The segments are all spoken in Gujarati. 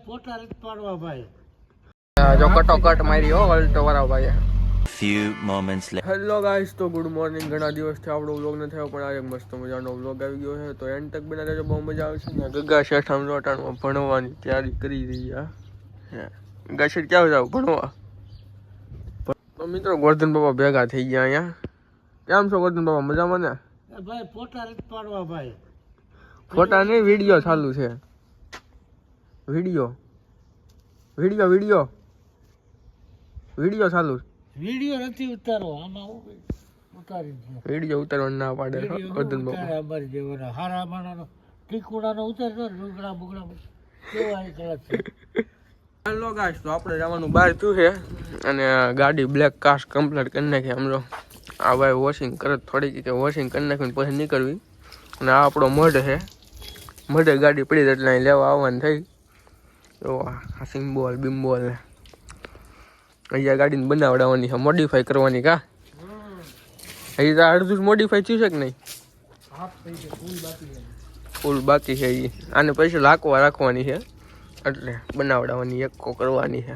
પોતા રીત પાડવા ભાઈ જો કટોકટ મારી હો વલ્ટો વાળા ભાઈ. few moments later. Hello guys, તો ગુડ મોર્નિંગ. ઘણા દિવસથી આપણો વ્લોગ ન થયો, પણ આજે મસ્ત મજાનો વ્લોગ આવી ગયો છે. તો એન્ડ તક બના રહેજો, બહુ મજા આવશે. ને ગગા શેઠ આમ રોટાણમાં ભણવાની તૈયારી કરી રહ્યા છે. ગગા શેઠ ક્યાં જાવ ભણવા? તો મિત્રો ગોરધન બાબા ભેગા થઈ ગયા અહીંયા. કેમ છો ગોરધન બાબા, મજામાં ને? ભાઈ પોતા રીત પાડવા ભાઈ ફોટા નહીં, વિડીયો ચાલુ છે. વિડીયો વિડીયો વિડીયો વિડીયો ચાલુ. વિડીયો નથી ઉતારવો, આમાં ઉતારી દે. વિડીયો ઉતારવા ના પાડે ગોરધન બાબા. અમારી જેવાના હારા માણાનો ટીકુડાનો ઉતારજો, ડુંગળા બુગડા કેવા કલાક છે. હેલો ગાઈસ, તો આપણે જવાનું બહાર થયું છે અને ગાડી બ્લેક કાસ્ટ કમ્પ્લીટ કરી નાખી. સમજો આ ભાઈ વોશિંગ કરે, થોડીક કે વોશિંગ કરી નાખીને પછી નીકળવી. અને આ આપણો મઢ છે, મઢે ગાડી પડી એટલે અહીં લેવા આવવાની થઈ. તો આ સિમ્બોલ બિમ્બોલ ને અહીંયા ગાડીને બનાવડાવવાની છે, મોડિફાઈ કરવાની. કા હજી તો અડધું મોડિફાઈ થયું છે કે નહીં? ફૂલ બાકી છે. એ આને પૈસા લાકવા રાખવાની છે એટલે બનાવડાવવાની એકો કરવાની છે.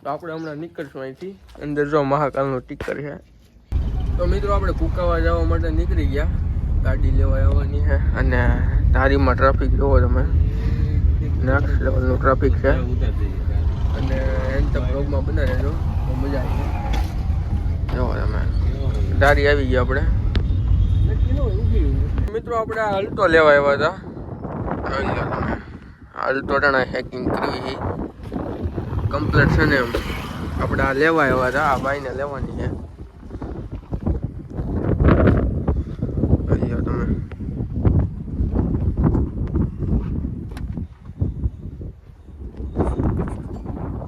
તો આપણે હમણાં નીકળશું અહીંથી. અંદર જો મહાકાલનું ટીકર છે. તો મિત્રો આપણે કુકાવા જવા માટે નીકળી ગયા, ગાડી લેવા આવવાની છે. અને ધારીમાં ટ્રાફિક જોવો તમે, નેક્સ્ટ લેવલનું ટ્રાફિક છે. અને એમ તો બ્લોગમાં બનાવી રહેજો, બહુ મજા આવી. જોવો તમે ધારી આવી ગયા આપણે. મિત્રો આપણે આ અલ્ટો લેવા આવ્યા હતા. અલ્ટો ટાણા હેકિંગ કરી કમ્પ્લીટ છે ને, એમ આપણે આ લેવા આવ્યા હતા. આ ભાઈને લેવાની છે. તમે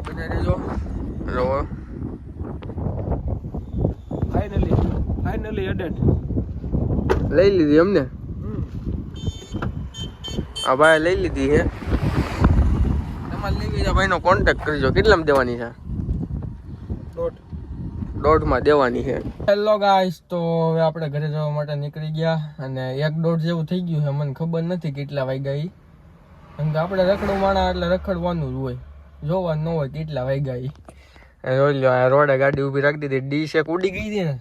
બને રહેજો. ફાઇનલી એડેડ લઈ લીધી અમને. આ ભાઈ લઈ લીધી છે. તમારે લેવી છે ભાઈનો કોન્ટેક્ટ કરજો. કેટલામાં દેવાની છે? દોઢમાં દેવાની છે. હેલો ગાઈસ, તો હવે આપણે ઘરે જવા માટે નીકળી ગયા અને 1-1.5 જેવું થઈ ગયું છે. મને ખબર નથી કેટલા વાગ્યા. કેમ કે આપણે રખડું માણા એટલે રખડવાનું જ હોય, જોવાનું ન હોય કેટલા વાગ્યા. જોઈ લો, આ રોડે ગાડી ઊભી રાખી દીધી. ડીશ એક ઉડી ગઈ હતી ને,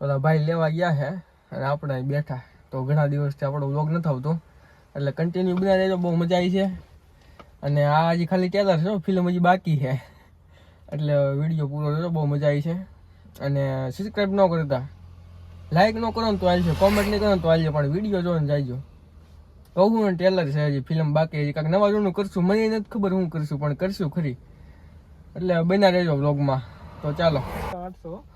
ઓલા ભાઈ લેવા ગયા છે અને આપણે બેઠા. તો ઘણા દિવસથી આપણો વ્લોગ નથી આવતો એટલે કન્ટિન્યુ બનાવી રહેજો, બહુ મજા આવી છે. અને આ હજી ખાલી ટેલર છે, ફિલ્મ હજી બાકી છે. એટલે વિડીયો પૂરો રહેજો, બહુ મજા આવી છે. અને સબસ્ક્રાઈબ ન કરતા, લાઈક ન કરો ને તો આવજો, કોમેન્ટ નહીં કરો ને તો આવજો, પણ વિડીયો જોઈને જાયજો. કહું ને ટેલર છે, હજી ફિલ્મ બાકી, હજી કાંઈક નવા જૂનું કરશું. મને નથી ખબર હું કરશું, પણ કરશું ખરી. એટલે બના રહેજો વ્લોગમાં. તો ચાલો,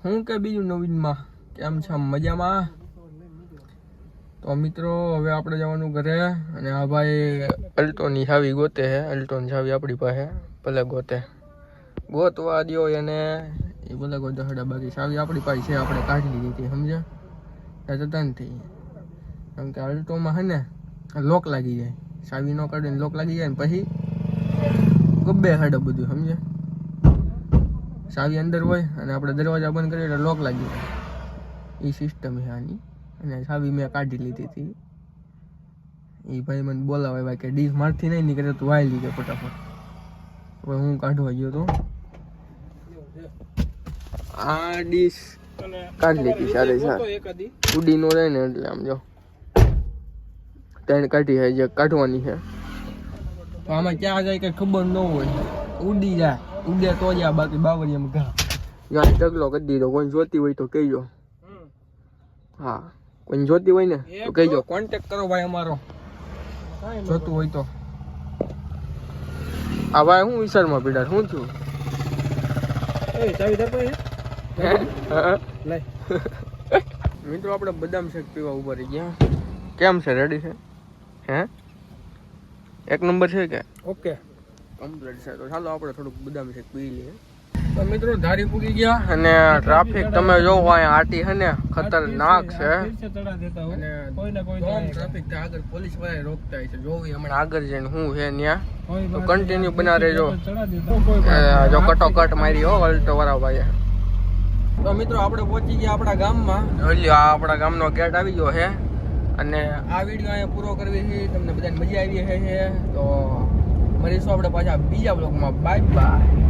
હું કે બીજું નવીનમાં કેમ છે, મજામાં? તો મિત્રો હવે આપણે જવાનું ઘરે. અને આ ભાઈ અલ્ટોની ચાવી ગોતે છે. અલ્ટોની ચાવી આપણી પાસે, ભલે ગોતવા દો એને, એ ભલે ગોતે હડા. બાકી ચાવી આપણી પાસે છે, આપણે કાઢી લીધી હતી, સમજ્યા? જતા નથી. કેમ કે અલ્ટોમાં છે ને લોક લાગી જાય, ચાવી ન કાઢીને લોક લાગી જાય ને પછી ગબ્બે હડે બધું, સમજ્યા? ચાવી અંદર હોય અને આપણે દરવાજા બંધ કરીએ એટલે લોક લાગી જાય. એ સિસ્ટમ છે આની. અને ચાવી મેં કાઢી લીધી હતી. એ ભાઈ મને બોલાવે ભાઈ કે ડીશ મારથી નહીં નીકળે તું વાઈ લીધે ફટાફટ. હવે હું કાઢવા ગયો તો આ ડીશ કાઢી લીધી. સારી ઉડી નો રહે ને એટલે આમ જો ત્રણ કાઢી છે, જે કાઢવાની છે. તો આમાં ક્યાં જાય કઈ ખબર ન હોય, ઉડી જાય. ઉડે તો જાય, બાકી બાવરિયામાં ઘા ગાડી ઢગલો કરી દીધો. કોઈ જોતી હોય તો કહેજો. હા, કોઈ જોતી હોય ને તો કહેજો, કોન્ટેક્ટ કરો ભાઈ અમારો, જોતું હોય તો. આ ભાઈ હું વિચારમાં પીડા શું છું? મિત્રો આપણે બદામ શેક પીવા ઉભા રહી ગયા. કેમ છે, રેડી છે? હે, એક નંબર છે કે? ઓકે, કમ્પ્લીટ છે. તો ચાલો આપણે થોડુંક બદામ શેક પી લઈએ. તો મિત્રો ધારી પૂરી ગયા અને ટ્રાફિક તમે જોવો અહીંયા આટી છે ને ખતરનાક છે. અને ટ્રાફિક આગળ પોલીસ વાળા રોકતા છે, જોવી હમણાં આગળ જઈને શું છે ત્યાં. તો કન્ટિન્યુ બના રહેજો. જો કટોકટ મારી હો અલ્ટો વાળા ભાઈ. તો મિત્રો આપણે પહોંચી ગયા આપણા ગામમાં. આ આપણા ગામનો ગેટ આવી ગયો છે અને આ વિડીયો અહીંયા પૂરો કરવી છે. તમને બધાને મજા આવી છે તો મળીશું આપણે પાછા બીજા બ્લોગમાં. Bye bye.